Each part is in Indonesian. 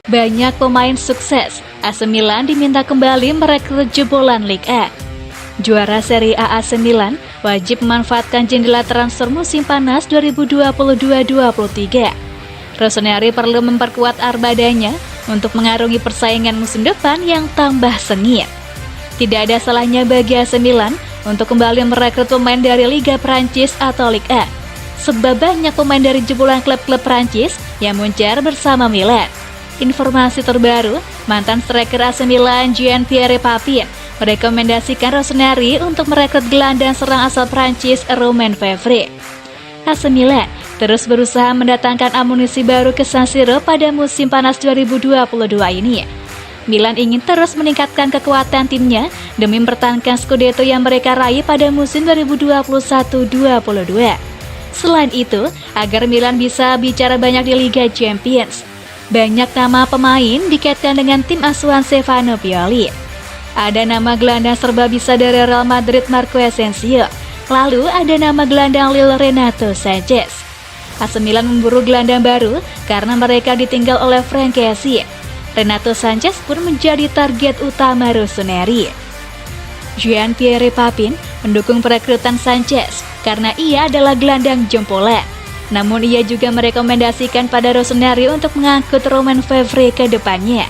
Banyak pemain sukses, AC Milan diminta kembali merekrut jebolan Ligue 1. Juara Serie A AC Milan wajib memanfaatkan jendela transfer musim panas 2022-23. Rossoneri perlu memperkuat armadanya untuk mengarungi persaingan musim depan yang tambah sengit. Tidak ada salahnya bagi AC Milan untuk kembali merekrut pemain dari Liga Prancis atau Ligue 1, sebab banyak pemain dari jebolan klub-klub Prancis yang muncar bersama Milan. Informasi terbaru, mantan striker AC Milan Jean-Pierre Papin merekomendasikan Rossoneri untuk merekrut gelandang serang asal Prancis Romain Fevre. AC Milan terus berusaha mendatangkan amunisi baru ke San Siro pada musim panas 2022 ini. Milan ingin terus meningkatkan kekuatan timnya demi mempertahankan Scudetto yang mereka raih pada musim 2021-22. Selain itu, agar Milan bisa bicara banyak di Liga Champions, banyak nama pemain dikaitkan dengan tim asuhan Stefano Pioli. Ada nama gelandang serba bisa dari Real Madrid Marco Asensio, lalu ada nama gelandang Lille Renato Sanches. AC Milan memburu gelandang baru karena mereka ditinggal oleh Frank Kessie. Renato Sanches pun menjadi target utama Rossoneri. Jean-Pierre Papin mendukung perekrutan Sanches karena ia adalah gelandang jempolan. Namun ia juga merekomendasikan pada Rossoneri untuk mengangkut Romain Fevre ke depannya.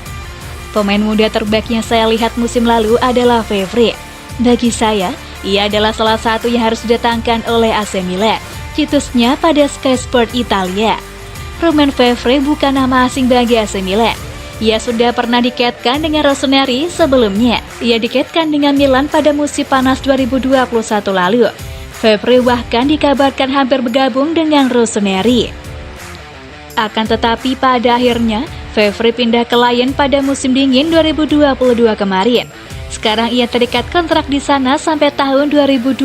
Pemain muda terbaik yang saya lihat musim lalu adalah Fevre. Bagi saya, ia adalah salah satu yang harus didatangkan oleh AC Milan, citusnya pada Sky Sport Italia. Romain Fevre bukan nama asing bagi AC Milan. Ia sudah pernah dikaitkan dengan Rossoneri sebelumnya. Ia dikaitkan dengan Milan pada musim panas 2021 lalu. Fevre bahkan dikabarkan hampir bergabung dengan Rossoneri. Akan tetapi pada akhirnya, Fevre pindah ke Lyon pada musim dingin 2022 kemarin. Sekarang ia terikat kontrak di sana sampai tahun 2026.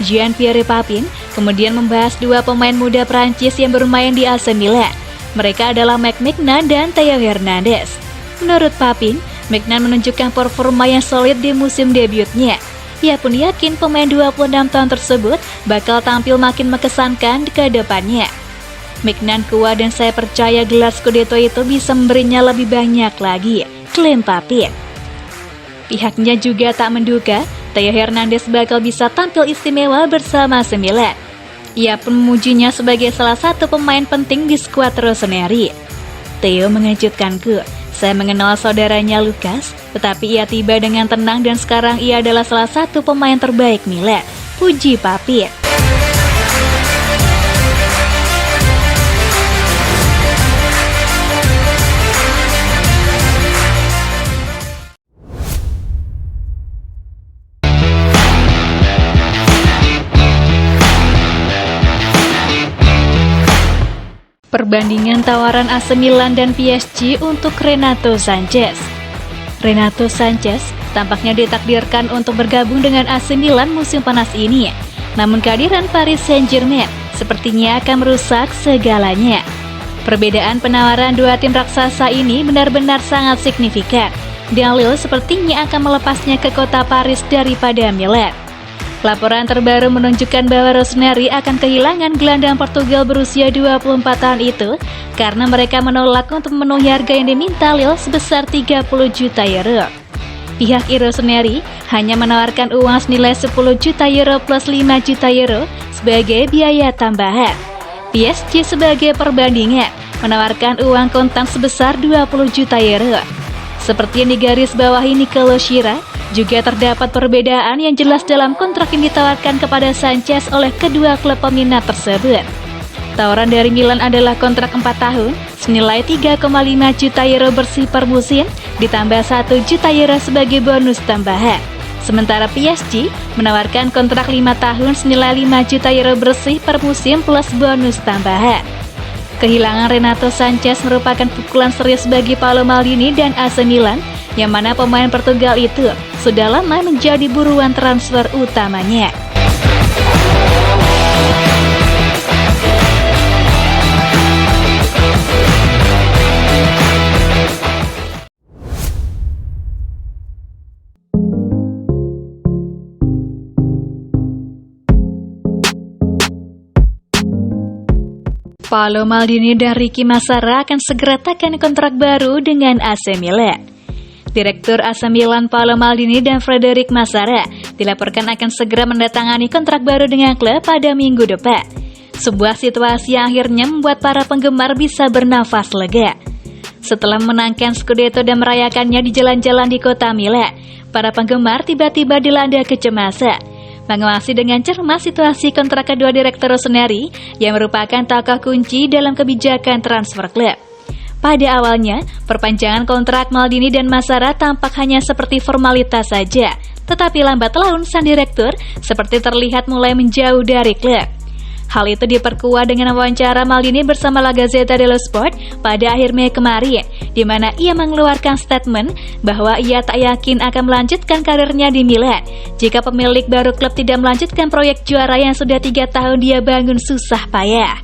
Jean-Pierre Papin kemudian membahas dua pemain muda Prancis yang bermain di AC Milan. Mereka adalah Maignan dan Theo Hernandez. Menurut Papin, Maignan menunjukkan performa yang solid di musim debutnya. Ia pun yakin pemain 26 tahun tersebut bakal tampil makin mengesankan ke depannya. Maignan kuat dan saya percaya gelar Scudetto itu bisa memberinya lebih banyak lagi, klaim Papin. Pihaknya juga tak menduga Theo Hernandez bakal bisa tampil istimewa bersama AC Milan. Ia pun memujinya sebagai salah satu pemain penting di skuad Rossoneri. Theo mengejutkanku. Saya mengenal saudaranya Lucas, tetapi ia tiba dengan tenang dan sekarang ia adalah salah satu pemain terbaik Milan, puji Papin. Perbandingan tawaran AC Milan dan PSG untuk Renato Sanches. Renato Sanches tampaknya ditakdirkan untuk bergabung dengan AC Milan musim panas ini. Namun kehadiran Paris Saint-Germain sepertinya akan merusak segalanya. Perbedaan penawaran dua tim raksasa ini benar-benar sangat signifikan. Dan Lille sepertinya akan melepasnya ke kota Paris daripada Milan. Laporan terbaru menunjukkan bahwa Rossoneri akan kehilangan gelandang Portugal berusia 24 tahun itu karena mereka menolak untuk memenuhi harga yang diminta Lille sebesar 30 juta euro. Pihak Rossoneri hanya menawarkan uang senilai 10 juta euro plus 5 juta euro sebagai biaya tambahan. PSG sebagai perbandingan menawarkan uang kontan sebesar 20 juta euro. Seperti yang digaris bawahi Nicolo Schira, juga terdapat perbedaan yang jelas dalam kontrak yang ditawarkan kepada Sanches oleh kedua klub peminat tersebut. Tawaran dari Milan adalah kontrak 4 tahun, senilai 3,5 juta euro bersih per musim, ditambah 1 juta euro sebagai bonus tambahan. Sementara PSG menawarkan kontrak 5 tahun senilai 5 juta euro bersih per musim plus bonus tambahan. Kehilangan Renato Sanches merupakan pukulan serius bagi Paolo Maldini dan AC Milan, yang mana pemain Portugal itu sudah lama menjadi buruan transfer utamanya. Paolo Maldini dan Ricky Massara akan segera tekan kontrak baru dengan AC Milan. Direktur AC Milan Paolo Maldini dan Frederic Massara dilaporkan akan segera mendatangani kontrak baru dengan klub pada minggu depan. Sebuah situasi yang akhirnya membuat para penggemar bisa bernafas lega. Setelah memenangkan Scudetto dan merayakannya di jalan-jalan di kota Milan, para penggemar tiba-tiba dilanda kecemasan mengawasi dengan cermat situasi kontrak kedua direktur rossoneri yang merupakan tokoh kunci dalam kebijakan transfer klub. Pada awalnya, perpanjangan kontrak Maldini dan Massara tampak hanya seperti formalitas saja, tetapi lambat laun sang direktur seperti terlihat mulai menjauh dari klub. Hal itu diperkuat dengan wawancara Maldini bersama La Gazzetta dello Sport pada akhir Mei kemarin, di mana ia mengeluarkan statement bahwa ia tak yakin akan melanjutkan karirnya di Milan jika pemilik baru klub tidak melanjutkan proyek juara yang sudah 3 tahun dia bangun susah payah.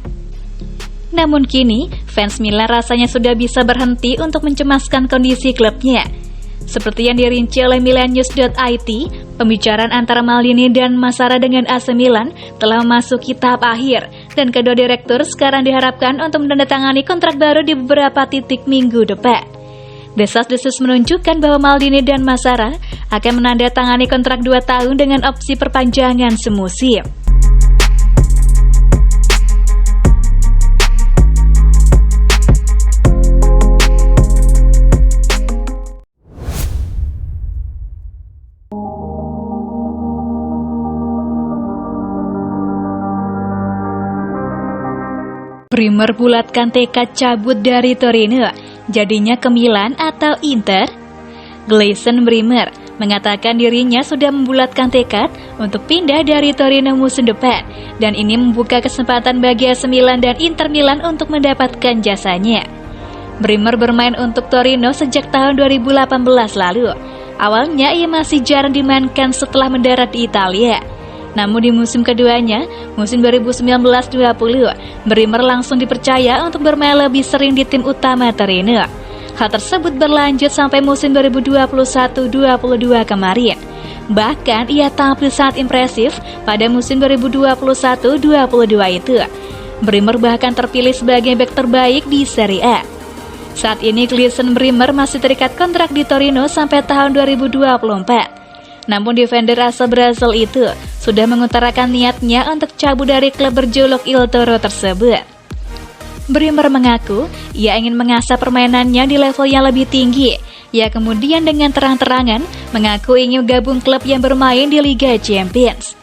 Namun kini, fans Milan rasanya sudah bisa berhenti untuk mencemaskan kondisi klubnya. Seperti yang dirinci oleh Milannews.it, pembicaraan antara Maldini dan Massara dengan AC Milan telah memasuki tahap akhir, dan kedua direktur sekarang diharapkan untuk menandatangani kontrak baru di beberapa titik minggu depan. Desas-desus menunjukkan bahwa Maldini dan Massara akan menandatangani kontrak 2 tahun dengan opsi perpanjangan semusim. Bremer bulatkan tekad cabut dari Torino, jadinya ke Milan atau Inter? Gleison Bremer mengatakan dirinya sudah membulatkan tekad untuk pindah dari Torino musim depan, dan ini membuka kesempatan bagi AC Milan dan Inter Milan untuk mendapatkan jasanya. Bremer bermain untuk Torino sejak tahun 2018 lalu. Awalnya ia masih jarang dimainkan setelah mendarat di Italia. Namun di musim keduanya, musim 2019-20, Bremer langsung dipercaya untuk bermain lebih sering di tim utama Torino. Hal tersebut berlanjut sampai musim 2021-22 kemarin. Bahkan ia tampil sangat impresif pada musim 2021-22 itu. Bremer bahkan terpilih sebagai bek terbaik di Serie A. Saat ini Gleison Bremer masih terikat kontrak di Torino sampai tahun 2024. Namun defender asal Brasil itu sudah mengutarakan niatnya untuk cabut dari klub berjuluk Il Toro tersebut. Bremer mengaku ia ingin mengasah permainannya di level yang lebih tinggi. Ia kemudian dengan terang-terangan mengaku ingin gabung klub yang bermain di Liga Champions.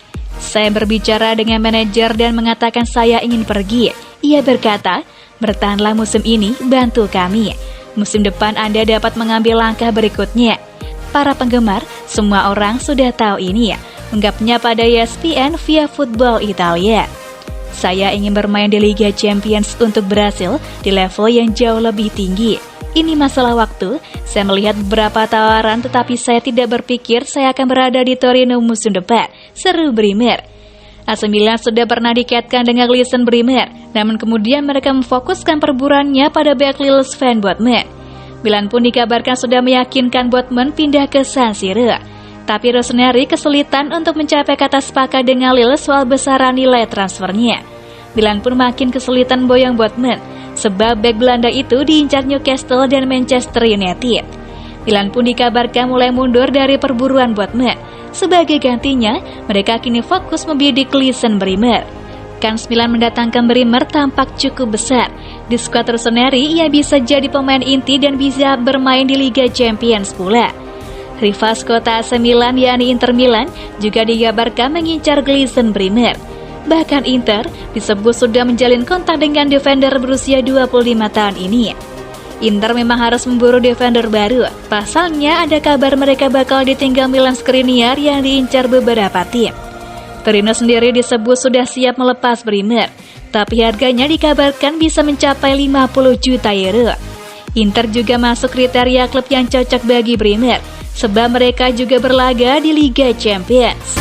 Saya berbicara dengan manajer dan mengatakan saya ingin pergi. Ia berkata, bertahanlah musim ini, bantu kami. Musim depan Anda dapat mengambil langkah berikutnya. Para penggemar, semua orang sudah tahu ini ya, ungkapnya pada ESPN via Football Italia. Saya ingin bermain di Liga Champions untuk Brasil di level yang jauh lebih tinggi. Ini masalah waktu, saya melihat beberapa tawaran tetapi saya tidak berpikir saya akan berada di Torino musim depan, seru Bremer. AC Milan sudah pernah dikaitkan dengan Gleison Bremer, namun kemudian mereka memfokuskan perburuannya pada bek Lille Sven Botman. Milan pun dikabarkan sudah meyakinkan Botman pindah ke San Siro. Tapi Rossoneri kesulitan untuk mencapai kata sepakat dengan Lille soal besaran nilai transfernya. Milan pun makin kesulitan boyong Botman, sebab bek Belanda itu diincar Newcastle dan Manchester United. Milan pun dikabarkan mulai mundur dari perburuan Botman. Sebagai gantinya, mereka kini fokus membidik Gleison Bremer. Kans Milan mendatangkan Bremer tampak cukup besar. Di skuad Rossoneri, ia bisa jadi pemain inti dan bisa bermain di Liga Champions pula. Rival kota AC Milan yakni Inter Milan juga dikabarkan mengincar Gleison Bremer. Bahkan Inter disebut sudah menjalin kontak dengan defender berusia 25 tahun ini. Inter memang harus memburu defender baru. Pasalnya ada kabar mereka bakal ditinggal Milan Skriniar yang diincar beberapa tim. Torino sendiri disebut sudah siap melepas Bremer, tapi harganya dikabarkan bisa mencapai 50 juta euro. Inter juga masuk kriteria klub yang cocok bagi Bremer, sebab mereka juga berlaga di Liga Champions.